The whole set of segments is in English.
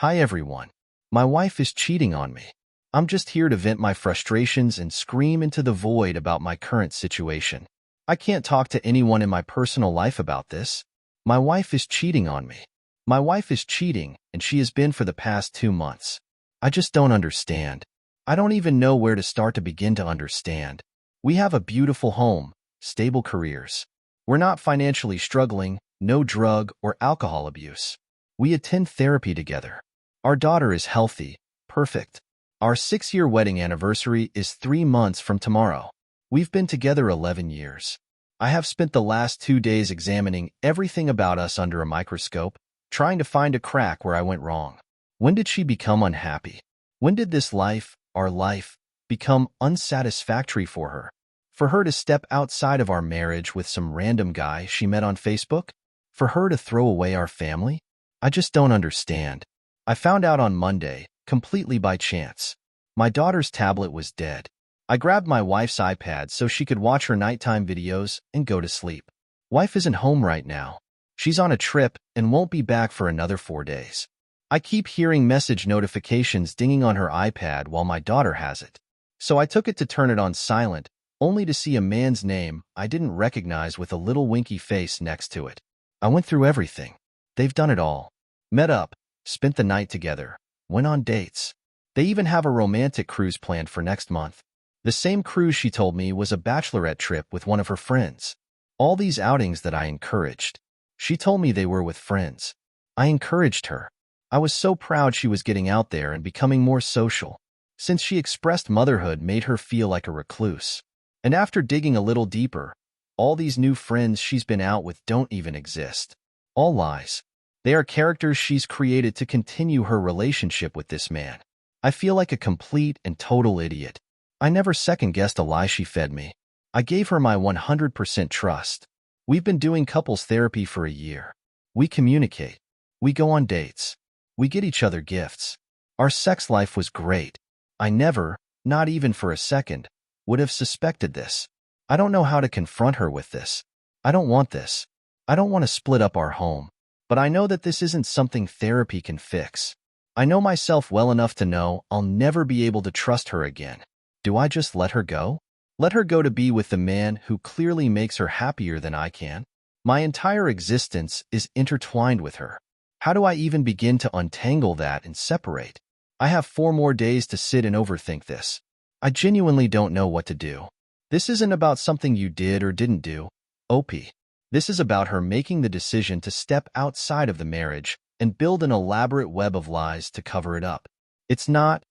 Hi everyone. My wife is cheating on me. I'm just here to vent my frustrations and scream into the void about my current situation. I can't talk to anyone in my personal life about this. My wife is cheating on me. My wife is cheating, and she has been for the past 2 months. I just don't understand. I don't even know where to start to begin to understand. We have a beautiful home, stable careers. We're not financially struggling, no drug or alcohol abuse. We attend therapy together. Our daughter is healthy, perfect. Our 6-year wedding anniversary is 3 months from tomorrow. We've been together 11 years. I have spent the last 2 days examining everything about us under a microscope, trying to find a crack where I went wrong. When did she become unhappy? When did this life, our life, become unsatisfactory for her? For her to step outside of our marriage with some random guy she met on Facebook? For her to throw away our family? I just don't understand. I found out on Monday, completely by chance. My daughter's tablet was dead. I grabbed my wife's iPad so she could watch her nighttime videos and go to sleep. Wife isn't home right now. She's on a trip and won't be back for another 4 days. I keep hearing message notifications dinging on her iPad while my daughter has it. So I took it to turn it on silent, only to see a man's name I didn't recognize with a little winky face next to it. I went through everything. They've done it all. Met up, spent the night together, went on dates. They even have a romantic cruise planned for next month. The same cruise she told me was a bachelorette trip with one of her friends. All these outings that I encouraged. She told me they were with friends. I encouraged her. I was so proud she was getting out there and becoming more social. Since she expressed motherhood made her feel like a recluse. And after digging a little deeper, all these new friends she's been out with don't even exist. All lies. They are characters she's created to continue her relationship with this man. I feel like a complete and total idiot. I never second-guessed a lie she fed me. I gave her my 100% trust. We've been doing couples therapy for a year. We communicate. We go on dates. We get each other gifts. Our sex life was great. I never, not even for a second, would have suspected this. I don't know how to confront her with this. I don't want this. I don't want to split up our home. But I know that this isn't something therapy can fix. I know myself well enough to know I'll never be able to trust her again. Do I just let her go? Let her go to be with the man who clearly makes her happier than I can? My entire existence is intertwined with her. How do I even begin to untangle that and separate? I have 4 more days to sit and overthink this. I genuinely don't know what to do. This isn't about something you did or didn't do, OP. This is about her making the decision to step outside of the marriage and build an elaborate web of lies to cover it up. It's not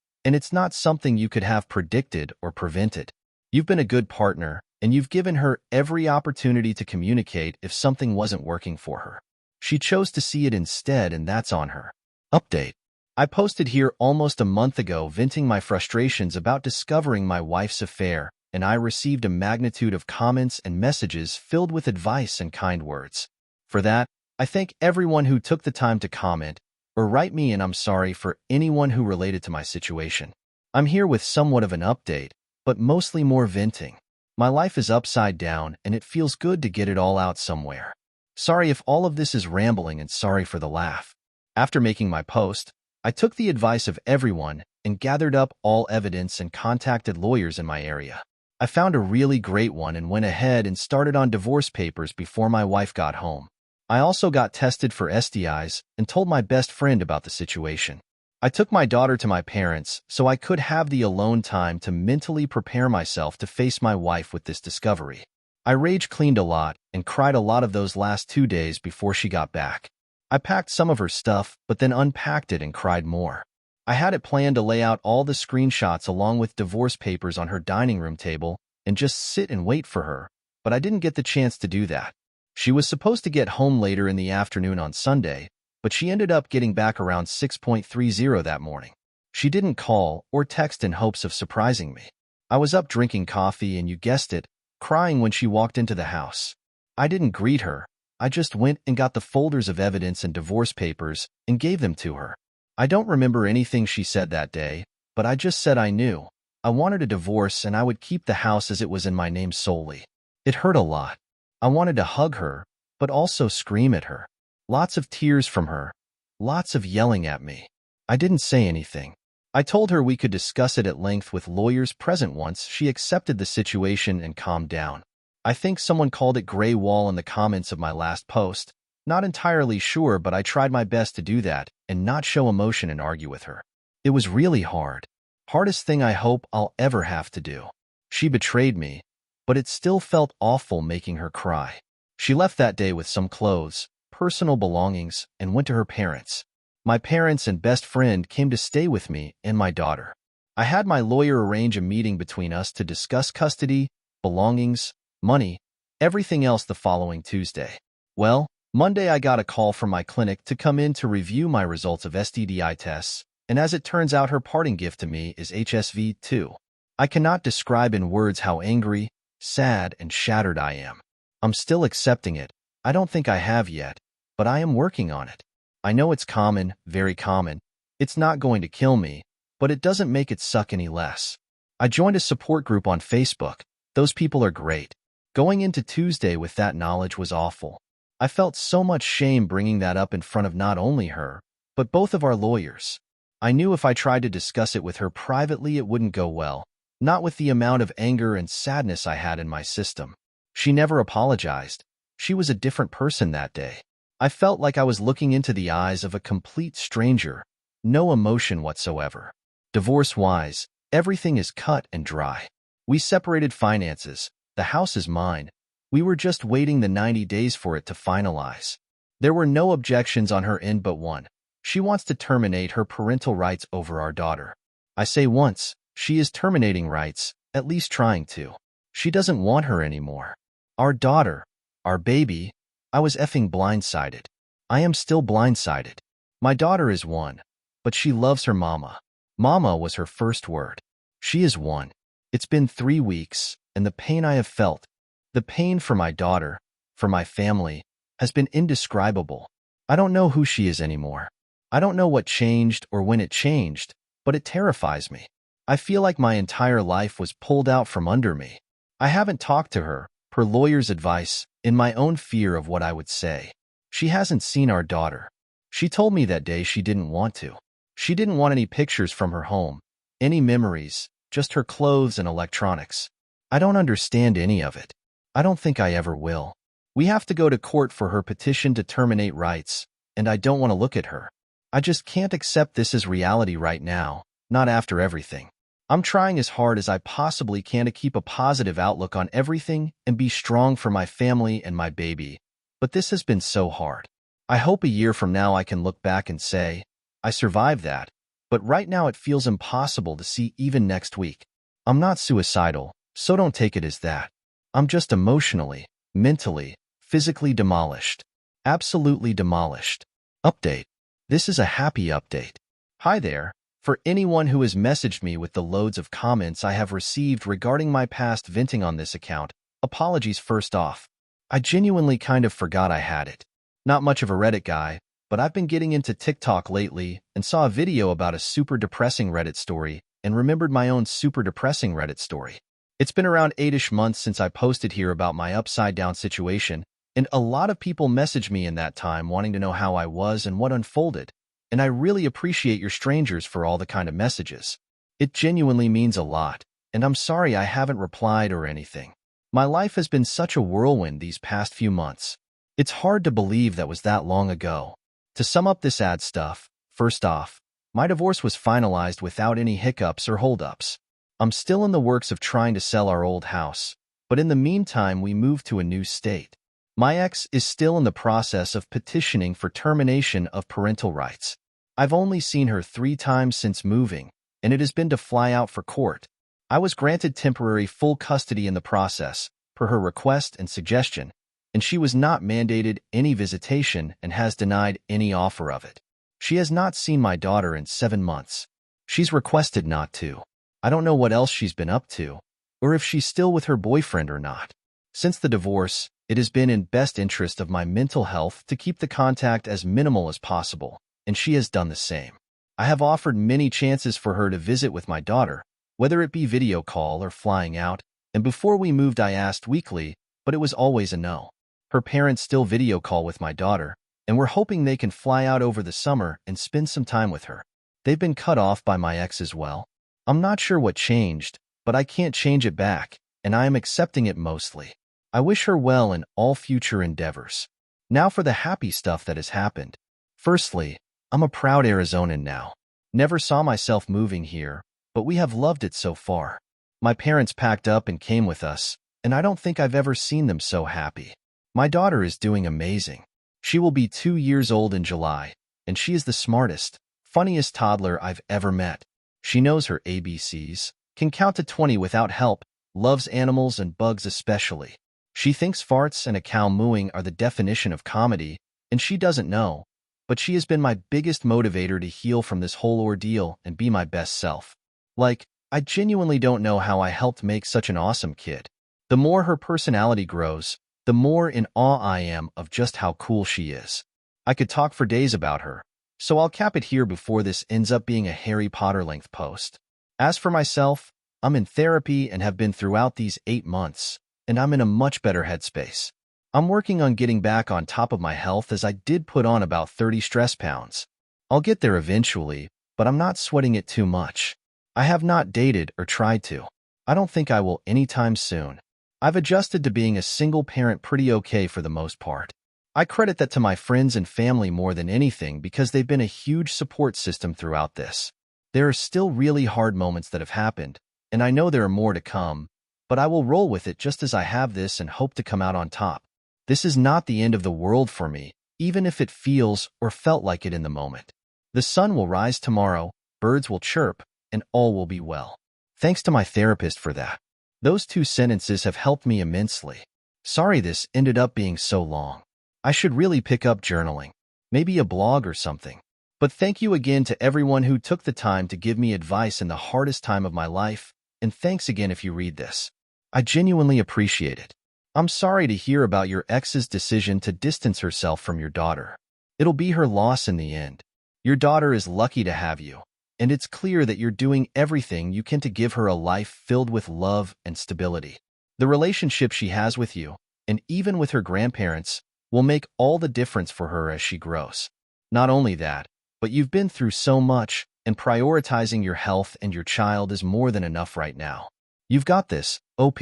something you could have predicted or prevented. You've been a good partner, and you've given her every opportunity to communicate if something wasn't working for her. She chose to see it instead, and that's on her. Update. I posted here almost a month ago venting my frustrations about discovering my wife's affair, and I received a magnitude of comments and messages filled with advice and kind words. For that, I thank everyone who took the time to comment or write me, and I'm sorry for anyone who related to my situation. I'm here with somewhat of an update, but mostly more venting. My life is upside down, and it feels good to get it all out somewhere. Sorry if all of this is rambling, and sorry for the laugh. After making my post, I took the advice of everyone and gathered up all evidence and contacted lawyers in my area. I found a really great one and went ahead and started on divorce papers before my wife got home. I also got tested for STIs and told my best friend about the situation. I took my daughter to my parents so I could have the alone time to mentally prepare myself to face my wife with this discovery. I rage cleaned a lot and cried a lot of those last 2 days before she got back. I packed some of her stuff, but then unpacked it and cried more. I had it planned to lay out all the screenshots along with divorce papers on her dining room table and just sit and wait for her, but I didn't get the chance to do that. She was supposed to get home later in the afternoon on Sunday, but she ended up getting back around 6:30 that morning. She didn't call or text in hopes of surprising me. I was up drinking coffee and, you guessed it, crying when she walked into the house. I didn't greet her. I just went and got the folders of evidence and divorce papers and gave them to her. I don't remember anything she said that day, but I just said I knew. I wanted a divorce and I would keep the house as it was in my name solely. It hurt a lot. I wanted to hug her, but also scream at her. Lots of tears from her. Lots of yelling at me. I didn't say anything. I told her we could discuss it at length with lawyers present once she accepted the situation and calmed down. I think someone called it gray wall in the comments of my last post. Not entirely sure, but I tried my best to do that and not show emotion and argue with her. It was really hard. Hardest thing I hope I'll ever have to do. She betrayed me, but it still felt awful making her cry. She left that day with some clothes, personal belongings, and went to her parents. My parents and best friend came to stay with me and my daughter. I had my lawyer arrange a meeting between us to discuss custody, belongings, money, everything else the following Tuesday. Well, Monday I got a call from my clinic to come in to review my results of STDI tests, and as it turns out her parting gift to me is HSV-2. I cannot describe in words how angry, sad, and shattered I am. I'm still accepting it. I don't think I have yet, but I am working on it. I know it's common, very common. It's not going to kill me, but it doesn't make it suck any less. I joined a support group on Facebook. Those people are great. Going into Tuesday with that knowledge was awful. I felt so much shame bringing that up in front of not only her, but both of our lawyers. I knew if I tried to discuss it with her privately it wouldn't go well, not with the amount of anger and sadness I had in my system. She never apologized. She was a different person that day. I felt like I was looking into the eyes of a complete stranger, no emotion whatsoever. Divorce-wise, everything is cut and dry. We separated finances. The house is mine. We were just waiting the 90 days for it to finalize. There were no objections on her end but one. She wants to terminate her parental rights over our daughter. I say once, she is terminating rights, at least trying to. She doesn't want her anymore. Our daughter, our baby, I was effing blindsided. I am still blindsided. My daughter is one, but she loves her mama. Mama was her first word. She is one. It's been 3 weeks, and the pain I have felt, the pain for my daughter, for my family, has been indescribable. I don't know who she is anymore. I don't know what changed or when it changed, but it terrifies me. I feel like my entire life was pulled out from under me. I haven't talked to her, per lawyer's advice, in my own fear of what I would say. She hasn't seen our daughter. She told me that day she didn't want to. She didn't want any pictures from her home, any memories, just her clothes and electronics. I don't understand any of it. I don't think I ever will. We have to go to court for her petition to terminate rights, and I don't want to look at her. I just can't accept this as reality right now, not after everything. I'm trying as hard as I possibly can to keep a positive outlook on everything and be strong for my family and my baby, but this has been so hard. I hope a year from now I can look back and say, I survived that, but right now it feels impossible to see even next week. I'm not suicidal, so don't take it as that. I'm just emotionally, mentally, physically demolished. Absolutely demolished. Update. This is a happy update. Hi there. For anyone who has messaged me with the loads of comments I have received regarding my past venting on this account, apologies first off. I genuinely kind of forgot I had it. Not much of a Reddit guy, but I've been getting into TikTok lately and saw a video about a super depressing Reddit story and remembered my own super depressing Reddit story. It's been around 8-ish months since I posted here about my upside-down situation, and a lot of people messaged me in that time wanting to know how I was and what unfolded, and I really appreciate your strangers for all the kind of messages. It genuinely means a lot, and I'm sorry I haven't replied or anything. My life has been such a whirlwind these past few months. It's hard to believe that was that long ago. To sum up this ad stuff, first off, my divorce was finalized without any hiccups or holdups. I'm still in the works of trying to sell our old house, but in the meantime we moved to a new state. My ex is still in the process of petitioning for termination of parental rights. I've only seen her 3 times since moving, and it has been to fly out for court. I was granted temporary full custody in the process, per her request and suggestion, and she was not mandated any visitation and has denied any offer of it. She has not seen my daughter in 7 months. She's requested not to. I don't know what else she's been up to, or if she's still with her boyfriend or not. Since the divorce, it has been in best interest of my mental health to keep the contact as minimal as possible, and she has done the same. I have offered many chances for her to visit with my daughter, whether it be video call or flying out, and before we moved I asked weekly, but it was always a no. Her parents still video call with my daughter, and we're hoping they can fly out over the summer and spend some time with her. They've been cut off by my ex as well. I'm not sure what changed, but I can't change it back, and I am accepting it mostly. I wish her well in all future endeavors. Now for the happy stuff that has happened. Firstly, I'm a proud Arizonan now. Never saw myself moving here, but we have loved it so far. My parents packed up and came with us, and I don't think I've ever seen them so happy. My daughter is doing amazing. She will be 2 years old in July, and she is the smartest, funniest toddler I've ever met. She knows her ABCs, can count to 20 without help, loves animals and bugs especially. She thinks farts and a cow mooing are the definition of comedy, and she doesn't know, but she has been my biggest motivator to heal from this whole ordeal and be my best self. I genuinely don't know how I helped make such an awesome kid. The more her personality grows, the more in awe I am of just how cool she is. I could talk for days about her, so I'll cap it here before this ends up being a Harry Potter-length post. As for myself, I'm in therapy and have been throughout these 8 months, and I'm in a much better headspace. I'm working on getting back on top of my health as I did put on about 30 stress pounds. I'll get there eventually, but I'm not sweating it too much. I have not dated or tried to. I don't think I will anytime soon. I've adjusted to being a single parent pretty okay for the most part. I credit that to my friends and family more than anything because they've been a huge support system throughout this. There are still really hard moments that have happened, and I know there are more to come, but I will roll with it just as I have this and hope to come out on top. This is not the end of the world for me, even if it feels or felt like it in the moment. The sun will rise tomorrow, birds will chirp, and all will be well. Thanks to my therapist for that. Those 2 sentences have helped me immensely. Sorry this ended up being so long. I should really pick up journaling, maybe a blog or something. But thank you again to everyone who took the time to give me advice in the hardest time of my life, and thanks again if you read this. I genuinely appreciate it. I'm sorry to hear about your ex's decision to distance herself from your daughter. It'll be her loss in the end. Your daughter is lucky to have you, and it's clear that you're doing everything you can to give her a life filled with love and stability. The relationship she has with you, and even with her grandparents, will make all the difference for her as she grows. Not only that, but you've been through so much, and prioritizing your health and your child is more than enough right now. You've got this, OP.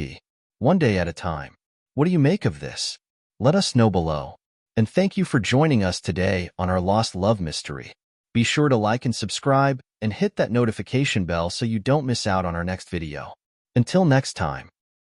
One day at a time. What do you make of this? Let us know below. And thank you for joining us today on our Lost Love Mystery. Be sure to like and subscribe, and hit that notification bell so you don't miss out on our next video. Until next time.